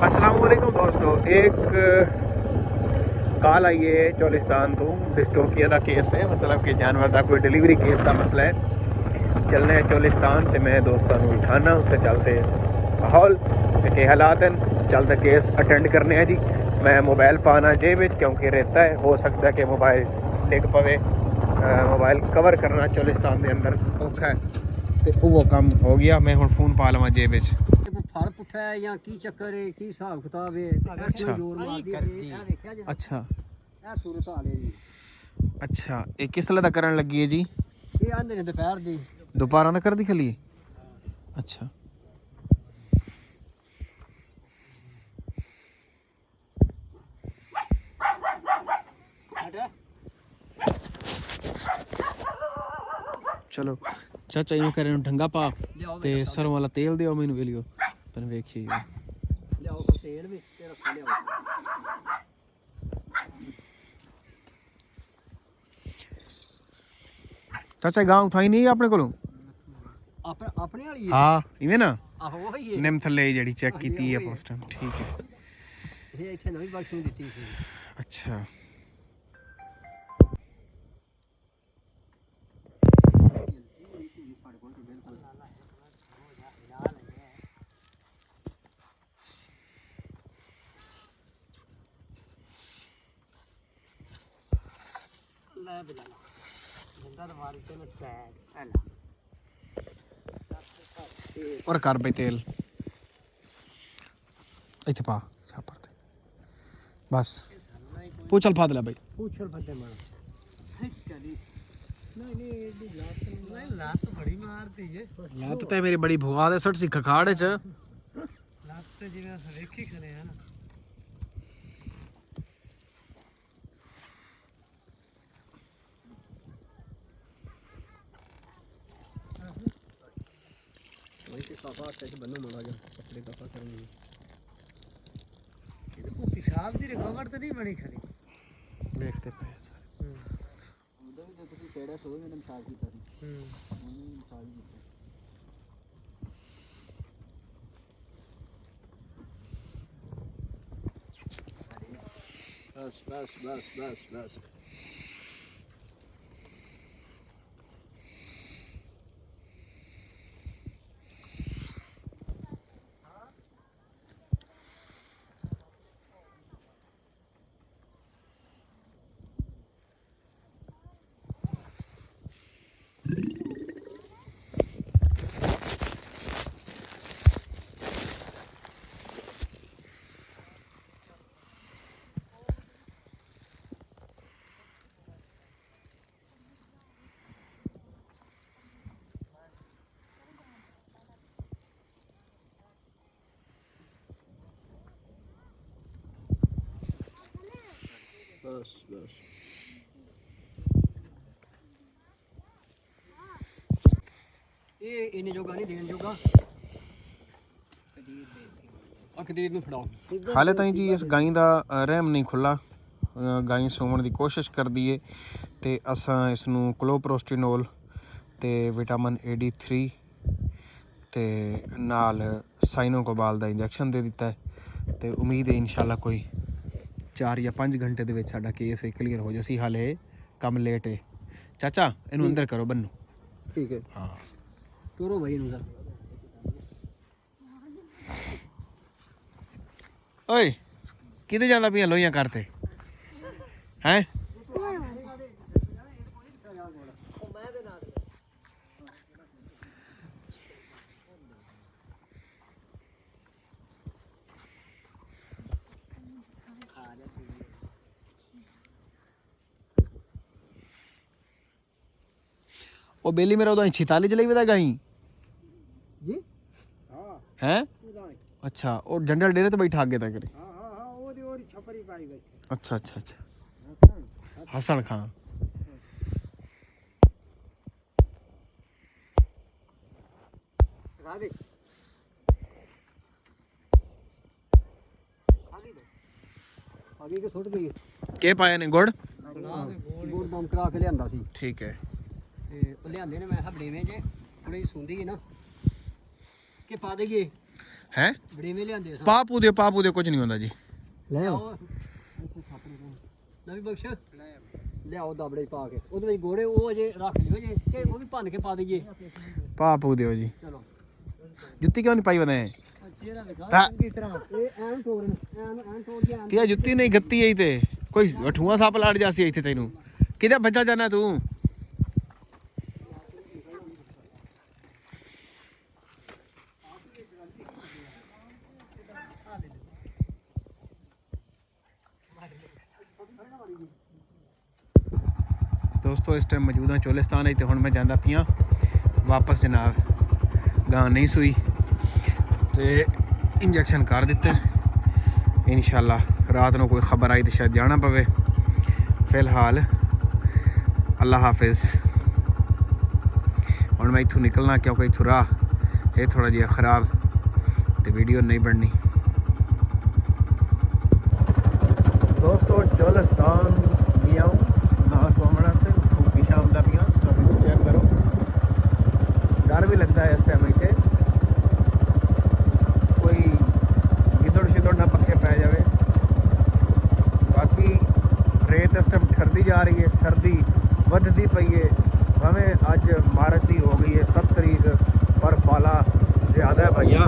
अस्सलाम वालेकुम दोस्तों, एक कॉल आई है चोलिस्तान तो डिस्टोपिया का केस है, मतलब कि जानवर का कोई डिलीवरी केस का मसला है। चलने चोलिस्तान तो मैं दोस्तों को उठाना उत्ते चलते माहौल तो के हालात हैं, चलते केस अटेंड करने हैं जी। मैं मोबाइल पाना जेब में क्योंकि रहता है, हो सकता है कि मोबाइल डिग पवे, मोबाइल कवर करना चोलिस्तान के अंदर औखा है तो वो काम हो गया। मैं हुण फोन पा लवां जेब में। फल पुट्ठा है या की चक्कर है की हिसाब किताब है अच्छा जोर मार दी है देखा जा अच्छा ਇਹ ਸੂਰਤ ਹਾਲ ਹੈ ਜੀ। अच्छा ये किस दा करन लगी है जी? ਇਹ ਆਂਦੇ ਨੇ ਦੁਪਹਿਰ ਦੀ दोपहर का कर दी खली। अच्छा चलो चाचा जी करें ढंगा पा ते सरों वाला तेल दियो मैनू वेलियो तन वेखिए ਲਿਆਓ ਕੋ ਤੇਲ ਵੀ ਤੇ ਰਸਾ ਲਿਆਓ। चाचा गांव उठाई नहीं अपने को ਆਪਣੇ ਵਾਲੀ हाँ इवें ना ਆਹੋ ਉਹੀ ਹੈ निम थले जड़ी चेक की है पोस्ट ठीक है। ਇਹ ਇੱਥੇ ਨਵੀਂ ਬਖਸ਼ਿਸ਼ ਦਿੱਤੀ ਸੀ। अच्छा ਲੈ ਬਿਲਾ ਜਿੰਦਾ ਦਵਾਰ ਤੇ ਨਾ ਟੈਗ ਐਲਾ और कर पे तेल इत्थे पा छापर ते बस पूछल फाद ले भाई पूछल फते मार कदी नहीं एडी लात बड़ी मारती है। लात ते मेरी बड़ी भुआ दे सट सी खखाड़े च लात ते जिवें अस वेखी खने है ना साफा कैसे बनू मड़ा जा कपड़े दफा करेंगे ये तो पेशाब दी रिकवर तो नहीं बनी खरी देखते पे उधर भी तो केड़ा सो में मिसाल की तरह मिसाल बस बस बस बस बस बस बस ये इन्हें जोगा नहीं देन जोगा अकदीर में फड़ाओ हाले ताई जी इस गाई का रहम नहीं खुला। गाई सोवन की कोशिश कर दी है तो असा इसनू क्लोप्रोस्टिनोल ते विटामिन AD3 ते नाल साइनोकोबाल का इंजैक्शन दे दिता है तो उम्मीद है इंशाल्लाह कोई 4 या 5 घंटे दे विच साडा केस क्लीयर हो जासी। हाले कम लेट है। चाचा इनू अंदर करो बन्नू। ठीक है हाँ तोरो भाई अंदर ओए किधर जांदा पिया लोइयां करते हैं? वो बेली मेरा उदा छिताली चली वेदा गाई जी हां हैं? अच्छा और जनरल डेरे तो बैठा आगे तक। हां हां हां ओदी छपरी पाई गई। अच्छा अच्छा अच्छा हसन खान राधे आगे के छुट गई के पाए ने गुड़ गुड़ बम करा के लियांदा सी। ठीक है ਤੇ ਉਹ ਲਿਆਂਦੇ ਨੇ ਮੈਂ ਕਿਹਾ ਬੜੇਵੇਂ ਜੇ ਥੋੜੀ ਸੁੰਦੀ ਹੈ ਨਾ ਕਿ ਪਾ ਦੇਈਏ ਹੈ ਬੜੀਵੇਂ ਲਿਆਂਦੇ ਸਾਂ ਪਾਪੂ ਦੇ ਕੁਝ ਨਹੀਂ ਹੁੰਦਾ ਜੀ। ਲੈ ਆਓ ਨਵੀਂ ਬਖਸ਼ ਲਿਆਓ ਦਬੜੇ ਪਾ ਕੇ ਉਹਦੇ ਵਿੱਚ ਗੋੜੇ ਉਹ ਅਜੇ ਰੱਖ ਲਿਓ ਜੇ ਕਿ ਉਹ ਵੀ ਭੰਨ ਕੇ ਪਾ ਦਈਏ। ਪਾਪੂ ਦਿਓ ਜੀ। ਚਲੋ ਜੁੱਤੀ ਕਿਉਂ ਨਹੀਂ ਪਾਈ ਬਨੇ ਚਿਹਰਾ ਦਿਖਾ ਤਾਂ- ਚੰਗੀ ਤਰ੍ਹਾਂ ਇਹ ਐਨ ਤੋੜਨ ਐਨ ਤੋੜ ਕੇ ਐਨ ਕੀ ਜੁੱਤੀ ਨਹੀਂ ਗੱਤੀ ਆਈ ਤੇ ਕੋਈ ਠੂਆ ਸੱਪ ਲੜ ਜਾਸੀ ਇੱਥੇ ਤੈਨੂੰ ਕਿਹਦਾ ਬੱਜਾ ਜਾਣਾ ਤੂੰ। ਦੋਸਤੋ ਇਸ ਟਾਈਮ ਮੌਜੂਦ ਹਾਂ ਚੋਲਿਸਤਾਨ ਤੇ ਹੁਣ ਮੈਂ ਜਾਂਦਾ ਪਿਆ ਵਾਪਸ ਜਨਾਬ। ਗਾਂ ਨਹੀਂ ਸੂਈ ਤੇ ਇੰਜੈਕਸ਼ਨ ਕਰ ਦਿੱਤੇ। ਇਨਸ਼ਾਅੱਲਾ ਰਾਤ ਨੂੰ ਕੋਈ ਖਬਰ ਆਈ ਤਾਂ ਸ਼ਾਇਦ ਜਾਣਾ ਪਵੇ। ਫਿਲਹਾਲ ਅੱਲਾ ਹਾਫਿਜ਼। ਹੁਣ ਮੈਂ ਇੱਥੋਂ ਨਿਕਲਣਾ ਕਿਉਂਕਿ ਇੱਥੋਂ ਰਾਹ ਇਹ ਥੋੜਾ ਜਿਹਾ ਖਰਾਬ ਤੇ ਵੀਡੀਓ ਨਹੀਂ ਬਣਨੀ। ਦੋਸਤੋ ਚੋਲਿਸਤਾਨ ਗਿਆ ਨਾ ਸੋਮਣਾ ਤੇ ਧੁੱਪੀ ਸ਼ਾਮ ਦਾ ਪਿਆ ਚੈੱਕ ਕਰੋ। डर भी लगता है इस टाइम इतने कोई गिदड़ शिदड़ ना पक्के पै जाए। बाकी रेत इस टाइम ठरदी जा रही है, सर्दी वधदी पई है। भावें अज मार्च की हो गई है 7 तरीक पर पाला ज़्यादा है भैया।